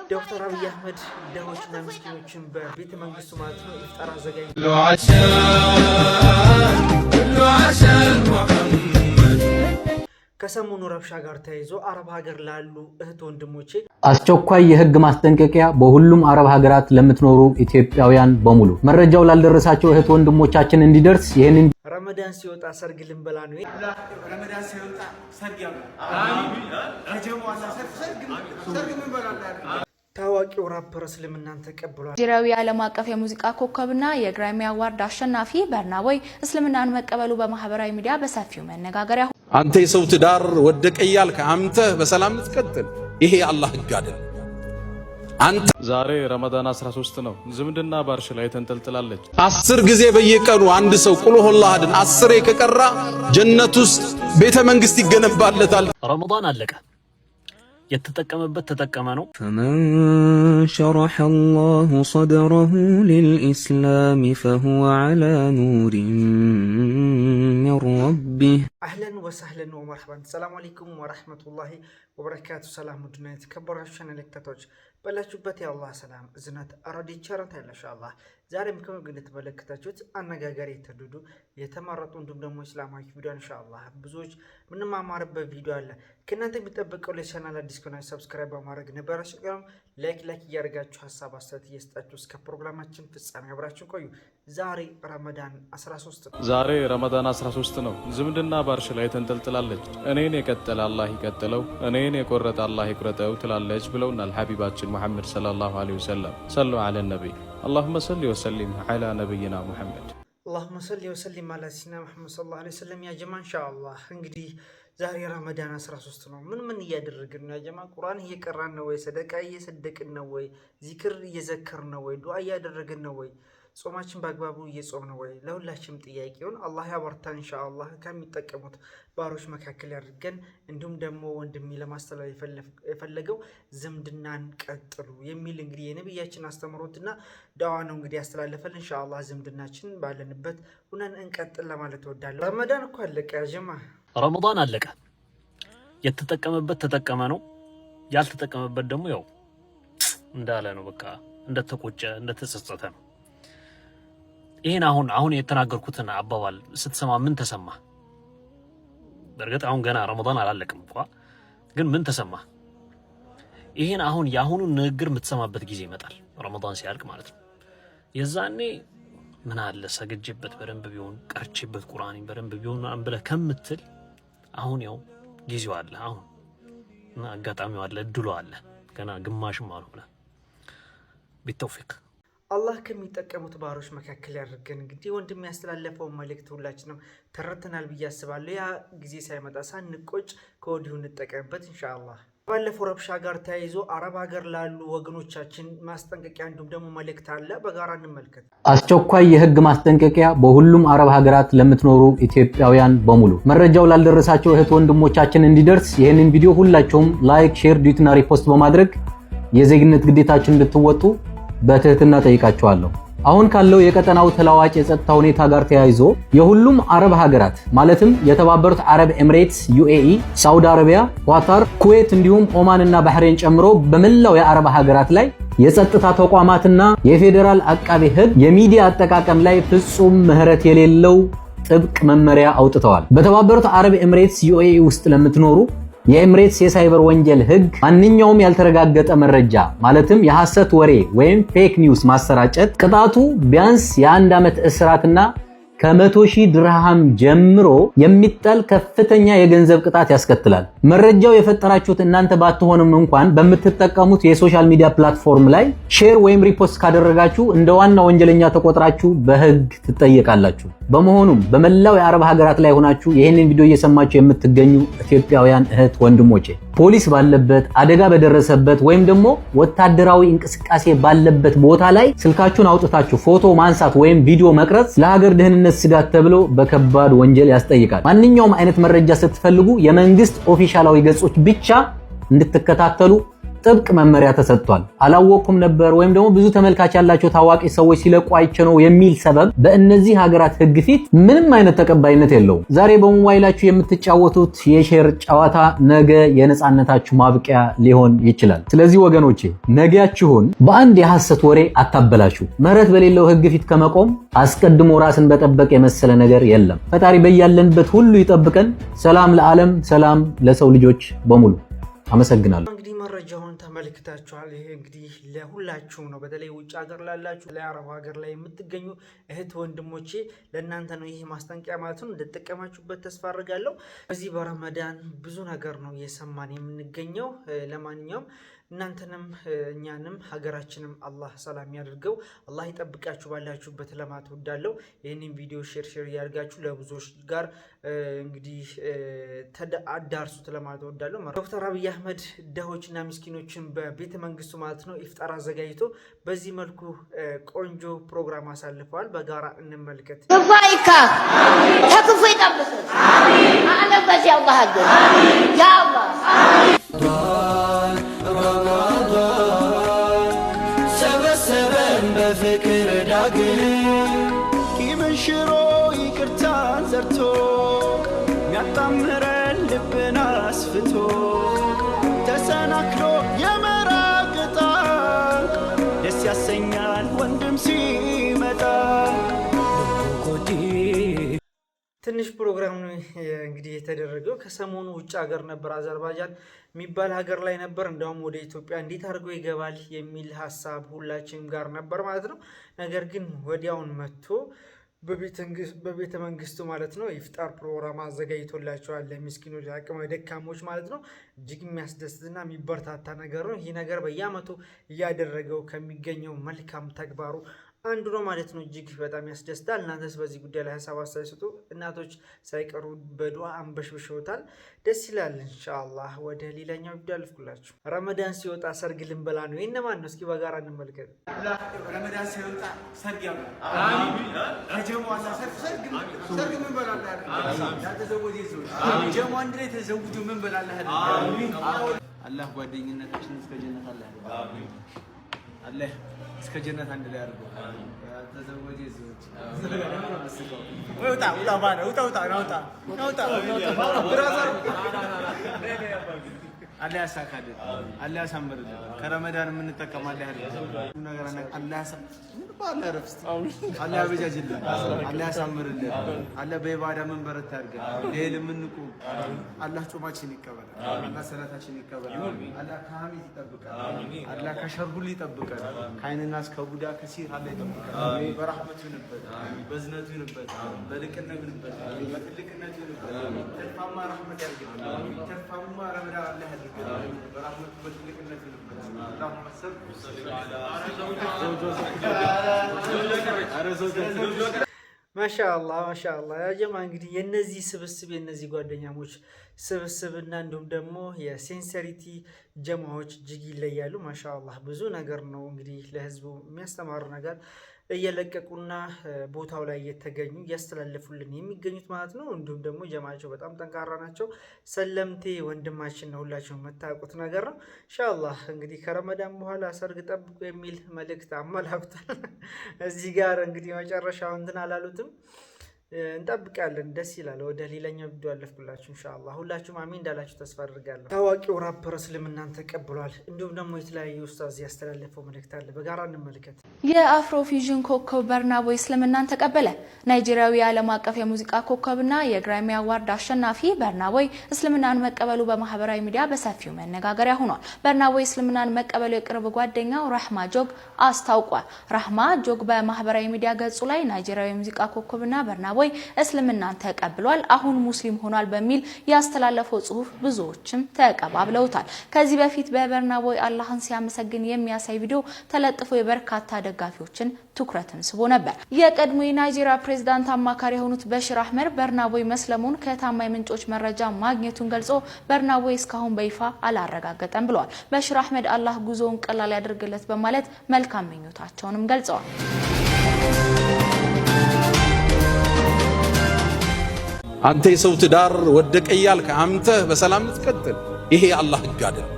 ዶክተር አብይ አህመድ ደሆችና ምስኪኖችን በቤተ መንግስቱ ማለት ነው ኢፍጣር አዘጋጅ ከሰሞኑ ረብሻ ጋር ተያይዞ አረብ ሀገር ላሉ እህት ወንድሞቼ አስቸኳይ የህግ ማስጠንቀቂያ በሁሉም አረብ ሀገራት ለምትኖሩ ኢትዮጵያውያን በሙሉ መረጃው ላልደረሳቸው እህት ወንድሞቻችን እንዲደርስ ይሄንን ረመዳን ሲወጣ ሰርግ ልንበላ ነው። ረመዳን ሲወጣ ሰርግ ያው አሚን ከጀማዓና ሰርግ ምንበላለን። ታዋቂው ራፐር እስልምናን ተቀብሏል። ጅራዊ ዓለም አቀፍ የሙዚቃ ኮከብና የግራሚ አዋርድ አሸናፊ በርና ቦይ እስልምናን መቀበሉ በማህበራዊ ሚዲያ በሰፊው መነጋገሪያ አንተ የሰው ትዳር ወደቀ እያልክ አምተ በሰላም ትቀጥል። ይሄ አላህ ህግ አይደል። አንተ ዛሬ ረመዳን 13 ነው። ዝምድና ባርሽ ላይ ተንጠልጥላለች። 10 ጊዜ በየቀኑ አንድ ሰው ቁል ሁላህን 10 ከቀራ ጀነት ውስጥ ቤተ መንግስት ይገነባለታል። ረመዳን አለቀ። የተጠቀመበት ተጠቀመ ነው። فمن شرح الله صدره للإسلام فهو على نور من ربه. اهلا وسهلا ومرحبا. السلام عليكم ورحمة الله وبركاته. سلام ودنا የተከበራችሁ ተመልካቾች በላችሁበት የአላህ ሰላም እዝነት አራዲ ቸርነት ኢንሻአላህ ዛሬም ከመግቢያ ተመለከታችሁት አነጋጋሪ የተደዱ የተመረጡ እንዲሁም ደግሞ እስላማዊ ቪዲዮ ኢንሻአላህ ብዙዎች ምንም አማረበት ቪዲዮ አለ። ከእናንተ የሚጠበቀው ለቻናል አዲስ ከሆናችሁ ሰብስክራይብ በማድረግ ነበራችሁ ላይክ እያደረጋችሁ ሐሳብ አስተያየት እየሰጣችሁ እስከ ፕሮግራማችን ፍጻሜ አብራችሁ ቆዩ። ዛሬ ረመዳን 13 ነው። ዛሬ ረመዳን 13 ነው። ዝምድና ባርሽ ላይ ተንጠልጥላለች። እኔን የቀጠለ አላህ ይቀጥለው፣ እኔን የቆረጠ አላህ ይቁረጠው ትላለች ብለውናል ሐቢባችን ሙሐመድ ሰለላሁ ዐለይሂ ወሰለም። ሰሉ ዐለ ነብይ اللهم صل وسلم على نبينا محمد. اللهم صل وسلم على سيدنا محمد صلى الله عليه وسلم. يا جماعه ان شاء الله እንግዲህ ዛሬ ረመዳን 13 ነው። ምን እያደረግን ነው? ያ ጀማዓ ቁርአን እየቀራን ነው ወይ? ሰደቃ እየሰደቅን ነው ወይ? ዚክር እየዘከርን ነው ወይ? ዱዓ እያደረግን ነው ወይ? ጾማችን በአግባቡ እየጾም ነው ወይ? ለሁላችንም ጥያቄውን አላህ ያበርታን ኢንሻአላህ። ከሚጠቀሙት ባሮች መካከል ያድርገን። እንዲሁም ደግሞ ወንድሜ ለማስተላለፍ የፈለገው ዝምድናን ቀጥሉ የሚል እንግዲህ የነብያችን አስተምሮትና ዳዋ ነው እንግዲህ ያስተላለፈልን። ኢንሻአላህ ዝምድናችን ባለንበት ሁነን እንቀጥል ለማለት እወዳለሁ። ረመዳን እኮ አለቀ ያ ጀማዓ፣ ረመዳን አለቀ። የተጠቀመበት ተጠቀመ ነው። ያልተጠቀመበት ደግሞ ያው እንዳለ ነው። በቃ እንደተቆጨ እንደተጸጸተ ነው። ይሄን አሁን የተናገርኩትን አባባል ስትሰማ ምን ተሰማ? በርግጥ አሁን ገና ረመዳን አላለቀም እንኳን፣ ግን ምን ተሰማ? ይሄን አሁን ያሁኑን ንግግር የምትሰማበት ጊዜ ይመጣል፣ ረመዳን ሲያልቅ ማለት ነው። የዛኔ ምን አለ ሰግጄበት በደንብ ቢሆን ቀርቼበት ቁርአንን በደንብ ቢሆን አንብለ ከምትል አሁን ያው ጊዜው አለ፣ አሁን እና አጋጣሚው አለ፣ እድሉ አለ። ገና ግማሽም አልሆነ። ቢተውፊቅ አላህ ከሚጠቀሙት ባሮች መካከል ያድርገን። እንግዲህ ወንድም ያስተላለፈው መልእክት ሁላችንም ተረድተናል ብዬ አስባለሁ። ያ ጊዜ ሳይመጣ ሳንቆጭ ከወዲሁ እንጠቀምበት ኢንሻአላህ። ባለፈው ረብሻ ጋር ተያይዞ አረብ ሀገር ላሉ ወገኖቻችን ማስጠንቀቂያ እንዲሁም ደግሞ መልእክት አለ፣ በጋራ እንመልከት። አስቸኳይ የህግ ማስጠንቀቂያ በሁሉም አረብ ሀገራት ለምትኖሩ ኢትዮጵያውያን በሙሉ መረጃው ላልደረሳቸው እህት ወንድሞቻችን እንዲደርስ ይሄንን ቪዲዮ ሁላችሁም ላይክ፣ ሼር፣ ዲዩትና ሪፖስት በማድረግ የዜግነት ግዴታችሁን እንድትወጡ በትህትና ጠይቃቸዋለሁ። አሁን ካለው የቀጠናው ተለዋዋጭ የጸጥታ ሁኔታ ጋር ተያይዞ የሁሉም አረብ ሀገራት ማለትም የተባበሩት አረብ ኤሚሬትስ፣ ዩኤኢ፣ ሳውዲ አረቢያ፣ ኳታር፣ ኩዌት እንዲሁም ኦማን እና ባህሬን ጨምሮ በመላው የአረብ ሀገራት ላይ የጸጥታ ተቋማትና የፌዴራል አቃቤ ህግ የሚዲያ አጠቃቀም ላይ ፍጹም ምህረት የሌለው ጥብቅ መመሪያ አውጥተዋል። በተባበሩት አረብ ኤሚሬትስ ዩኤኢ ውስጥ ለምትኖሩ የኤሚሬትስ የሳይበር ወንጀል ህግ ማንኛውም ያልተረጋገጠ መረጃ ማለትም የሐሰት ወሬ ወይም ፌክ ኒውስ ማሰራጨት ቅጣቱ ቢያንስ የ1 ዓመት እስራትና ከ100,000 ድርሃም ጀምሮ የሚጣል ከፍተኛ የገንዘብ ቅጣት ያስከትላል። መረጃው የፈጠራችሁት እናንተ ባትሆንም እንኳን በምትጠቀሙት የሶሻል ሚዲያ ፕላትፎርም ላይ ሼር ወይም ሪፖስት ካደረጋችሁ እንደ ዋና ወንጀለኛ ተቆጥራችሁ በህግ ትጠየቃላችሁ። በመሆኑም በመላው የአረብ ሀገራት ላይ ሆናችሁ ይሄንን ቪዲዮ እየሰማችሁ የምትገኙ ኢትዮጵያውያን እህት ወንድሞቼ ፖሊስ ባለበት አደጋ በደረሰበት ወይም ደግሞ ወታደራዊ እንቅስቃሴ ባለበት ቦታ ላይ ስልካችሁን አውጥታችሁ ፎቶ ማንሳት ወይም ቪዲዮ መቅረጽ ለሀገር ደህንነት ስጋት ተብሎ በከባድ ወንጀል ያስጠይቃል። ማንኛውም አይነት መረጃ ስትፈልጉ የመንግስት ኦፊሻላዊ ገጾች ብቻ እንድትከታተሉ ጥብቅ መመሪያ ተሰጥቷል። አላወቅኩም ነበር ወይም ደግሞ ብዙ ተመልካች ያላቸው ታዋቂ ሰዎች ሲለቁ አይቼ ነው የሚል ሰበብ በእነዚህ ሀገራት ህግ ፊት ምንም አይነት ተቀባይነት የለውም። ዛሬ በሞባይላችሁ የምትጫወቱት የሼር ጨዋታ ነገ የነጻነታችሁ ማብቂያ ሊሆን ይችላል። ስለዚህ ወገኖቼ ነገያችሁን በአንድ የሐሰት ወሬ አታበላሹ። ምህረት በሌለው ህግ ፊት ከመቆም አስቀድሞ ራስን በጠበቅ የመሰለ ነገር የለም። ፈጣሪ በያለንበት ሁሉ ይጠብቀን። ሰላም ለዓለም፣ ሰላም ለሰው ልጆች በሙሉ። አመሰግናለሁ። እንግዲህ መረጃውን ተመልክታችኋል። ይሄ እንግዲህ ለሁላችሁም ነው። በተለይ ውጭ ሀገር ላላችሁ ለአረብ ሀገር ላይ የምትገኙ እህት ወንድሞቼ ለእናንተ ነው ይሄ ማስጠንቀቂያ ማለት ነው። እንደተጠቀማችሁበት ተስፋ አድርጋለሁ። በዚህ በረመዳን ብዙ ነገር ነው እየሰማን የምንገኘው። ለማንኛውም እናንተንም እኛንም ሀገራችንም አላህ ሰላም ያድርገው። አላህ ይጠብቃችሁ ባላችሁበት ለማለት እወዳለሁ። ይህንን ቪዲዮ ሼር ያድርጋችሁ ለብዙዎች ጋር እንግዲህ አዳርሱት ለማለት እወዳለሁ። ዶክተር አብይ አህመድ ድሆችና ምስኪኖችን በቤተ መንግስቱ ማለት ነው ኢፍጣር አዘጋጅቶ በዚህ መልኩ ቆንጆ ፕሮግራም አሳልፈዋል። በጋራ እንመልከት። ክፋይካ ተክፉ ይጠብቅ አለበት ያላህ አገር ያ አላህ በፍቅር ዳግም ቂምን ሽሮ ይቅርታን ዘርቶ ሚያጣምረን ልብን አስፍቶ ተሰናክሎ የመራቅጣ ደስ ያሰኛል ወንድም ሲመጣ። ትንሽ ፕሮግራም ነው እንግዲህ የተደረገው። ከሰሞኑ ውጭ ሀገር ነበር፣ አዘርባይጃን የሚባል ሀገር ላይ ነበር። እንደውም ወደ ኢትዮጵያ እንዴት አድርጎ ይገባል የሚል ሀሳብ ሁላችንም ጋር ነበር ማለት ነው። ነገር ግን ወዲያውን መጥቶ በቤተ መንግስቱ ማለት ነው ኢፍጣር ፕሮግራም አዘጋጅቶላቸዋል ለምስኪኖች አቅመ ደካሞች ማለት ነው። እጅግ የሚያስደስትና የሚበረታታ ነገር ነው። ይህ ነገር በየአመቱ እያደረገው ከሚገኘው መልካም ተግባሩ አንዱ ነው ማለት ነው። እጅግ በጣም ያስደስታል። እናንተስ በዚህ ጉዳይ ላይ ሀሳብ አስተያየት ስጡ። እናቶች ሳይቀሩ በዱዓ አንበሽብሸውታል። ደስ ይላል። ኢንሻአላህ ወደ ሌላኛው ቪዲዮ አልፍኩላችሁ። ረመዳን ሲወጣ ሰርግ ልንበላ ነው። የእነማን ነው? እስኪ በጋራ እንመልከት። ረመዳን ሲወጣ ሰርግ ያውቃል። አሚን። ከጀማዓና ሰርግ ምን በላላ ያተዘወጀ ሰዎች ጀማ አንድ ላይ ተዘውጁ ምን በላላ አሚን። አላህ ጓደኝነታችንን እስከ ጀነት አላህ አሚን። አላህ እስከ ጀነት አንድ ላይ አድርጎ ተዘወጀ ሰዎች አላህ ያሳካልን፣ አላህ ያሳምርልን። ከረመዳን የምንጠቀም አላህ ያድርግልን። ነገር አላህ አላህ ያበጃጅልን፣ አላህ ያሳምርልን። አላህ በኢባዳ መንበረታ ያድርገን። ለይል የምንቁም አላህ ጾማችን ይቀበል፣ አላህ ሰላታችን ይቀበል። አላህ ከሐሜት ይጠብቀን፣ አላህ ከሸር ሁሉ ይጠብቀን። ከዓይንና ከቡዳ ከሲር አላህ ይጠብቀን። በረህመቱ ይንበት፣ በዝነቱ ይንበት፣ በልቅነቱ ይንበት፣ በትልቅነቱ ይንበት። ተርፋማ ረህመት ያድርገን። ተርፋማ ረመዳን አላህ ያድርገን። برحمة بلدك التي اللهم صل على ማሻአላህ ማሻአላህ ያ ጀማ እንግዲህ የነዚህ ስብስብ የነዚህ ጓደኛሞች ስብስብና እንዲሁም ደግሞ የሴንሰሪቲ ጀማዎች እጅግ ይለያሉ። ማሻአላህ ብዙ ነገር ነው እንግዲህ ለህዝቡ የሚያስተማር ነገር እየለቀቁና ቦታው ላይ እየተገኙ እያስተላለፉልን የሚገኙት ማለት ነው። እንዲሁም ደግሞ ጀማቸው በጣም ጠንካራ ናቸው። ሰለምቴ ወንድማችን ነው፣ ሁላችሁም የምታውቁት ነገር ነው። ኢንሻአላህ እንግዲህ ከረመዳን በኋላ ሰርግ ጠብቁ የሚል መልእክት አመላክቷል። እዚህ ጋር እንግዲህ መጨረሻው እንትን አላሉትም፣ እንጠብቃለን። ደስ ይላል። ወደ ሌላኛው ቪዲዮ አለፍኩላችሁ። ኢንሻአላህ ሁላችሁም አሚን እንዳላችሁ ተስፋ አድርጋለሁ። ታዋቂው ራፐር እስልምናን ተቀብሏል። እንዲሁም ደግሞ የተለያዩ ኡስታዝ ያስተላለፈው መልእክት አለ፣ በጋራ እንመልከት። የአፍሮቪዥን ኮከብ በርናቦይ እስልምናን ተቀበለ። ናይጄሪያዊ የዓለም አቀፍ የሙዚቃ ኮከብና የግራሚ አዋርድ አሸናፊ በርናቦይ እስልምናን መቀበሉ በማህበራዊ ሚዲያ በሰፊው መነጋገሪያ ሆኗል። በርናቦይ እስልምናን መቀበሉ የቅርብ ጓደኛው ራህማ ጆግ አስታውቋል። ራህማ ጆግ በማህበራዊ ሚዲያ ገጹ ላይ ናይጄሪያዊ የሙዚቃ ኮከብና በርናቦይ እስልምናን ተቀብሏል፣ አሁን ሙስሊም ሆኗል በሚል ያስተላለፈው ጽሁፍ ብዙዎችም ተቀባብለውታል። ከዚህ በፊት በበርናቦይ አላህን ሲያመሰግን የሚያሳይ ቪዲዮ ተለጥፎ የበርካታ ደጋፊዎችን ትኩረትን ስቦ ነበር። የቀድሞ የናይጄሪያ ፕሬዝዳንት አማካሪ የሆኑት በሽር አህመድ በርናቦይ መስለሙን ከታማኝ ምንጮች መረጃ ማግኘቱን ገልጾ በርናቦይ እስካሁን በይፋ አላረጋገጠም ብለዋል። በሽር አህመድ አላህ ጉዞውን ቀላል ያድርግለት በማለት መልካም ምኞታቸውንም ገልጸዋል። አንተ የሰው ትዳር ወደቀ እያልክ አንተ በሰላም ልትቀጥል፣ ይሄ የአላህ ህግ አይደለም።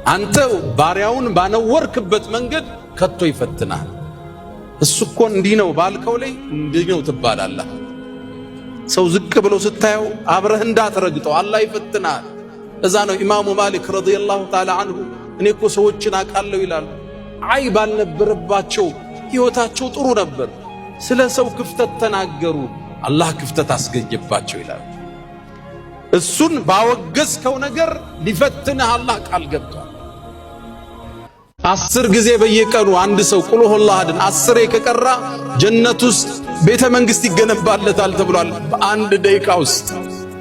አንተ ባሪያውን ባነወርክበት መንገድ ከቶ ይፈትናል። እሱ እኮ እንዲህ ነው ባልከው ላይ እንዲህ ነው ትባላለህ። ሰው ዝቅ ብሎ ስታየው አብረህ እንዳትረግጠው አላህ ይፈትናል። እዛ ነው ኢማሙ ማሊክ ረዲየላሁ ተዓላ አንሁ እኔ እኮ ሰዎችን አውቃለሁ ይላሉ። አይብ አልነበረባቸው፣ ህይወታቸው ጥሩ ነበር። ስለ ሰው ክፍተት ተናገሩ፣ አላህ ክፍተት አስገኘባቸው ይላሉ። እሱን ባወገዝከው ነገር ሊፈትንህ አላህ ቃል ገብቷል። 10 ጊዜ በየቀኑ አንድ ሰው ቁል ሁወላሁ አሐድን 10 ከቀራ ጀነት ውስጥ ቤተ መንግስት ይገነባለታል ተብሏል። በአንድ ደቂቃ ውስጥ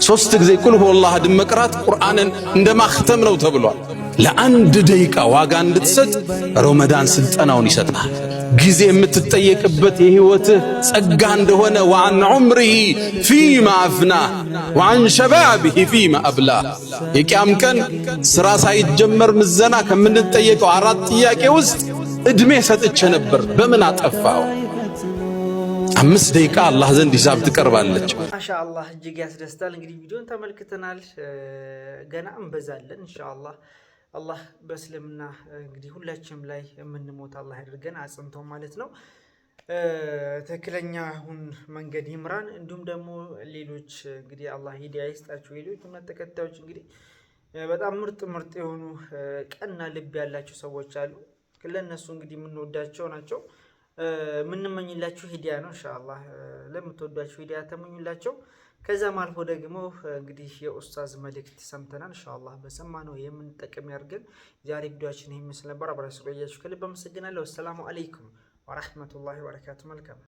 3 ጊዜ ቁል ሁወላሁ አሐድን መቅራት ቁርአንን እንደማختም ነው ተብሏል። ለአንድ ደቂቃ ዋጋ እንድትሰጥ ረመዳን ስልጠናውን ይሰጣል። ጊዜ የምትጠየቅበት የህይወትህ ጸጋ እንደሆነ ወአን ዑምሪሂ ፊማ አፍና ወአን ሸባቢሂ ፊማ አብላ። የቂያም ቀን ስራ ሳይጀመር ምዘና ከምንጠየቀው 4 ጥያቄ ውስጥ እድሜ ሰጥቼ ነበር በምን አጠፋው? 5 ደቂቃ አላህ ዘንድ ሂሳብ ትቀርባለች። ማሻአላህ እጅግ ያስደስታል። እንግዲህ ቪዲዮን ተመልክተናል፣ ገና እንበዛለን ኢንሻአላህ። አላህ በእስልምና እንግዲህ ሁላችንም ላይ የምንሞት አላህ ያድርገን አጽንቶ ማለት ነው። ትክክለኛውን መንገድ ይምራን። እንዲሁም ደግሞ ሌሎች እንግዲህ አላህ ሂዳያ ይስጣቸው። ሌሎች እምነት ተከታዮች እንግዲህ በጣም ምርጥ የሆኑ ቀና ልብ ያላቸው ሰዎች አሉ። ለነሱ እንግዲህ የምንወዳቸው ናቸው። የምንመኝላችሁ ሂዳያ ነው ኢንሻአላህ። ለምትወዷቸው ሂዳያ ተመኙላቸው። ከዛም አልፎ ደግሞ እንግዲህ የኡስታዝ መልእክት ሰምተናል። ኢንሻአላህ በሰማነው የምንጠቀም ያድርገን። ዛሬ ቪዲዮአችን ይሄን መስል ነበር። አብራችሁ ስለቆያችሁ ከልብ አመሰግናለሁ። ሰላም አለይኩም ወራህመቱላሂ ወበረካቱ። መልካም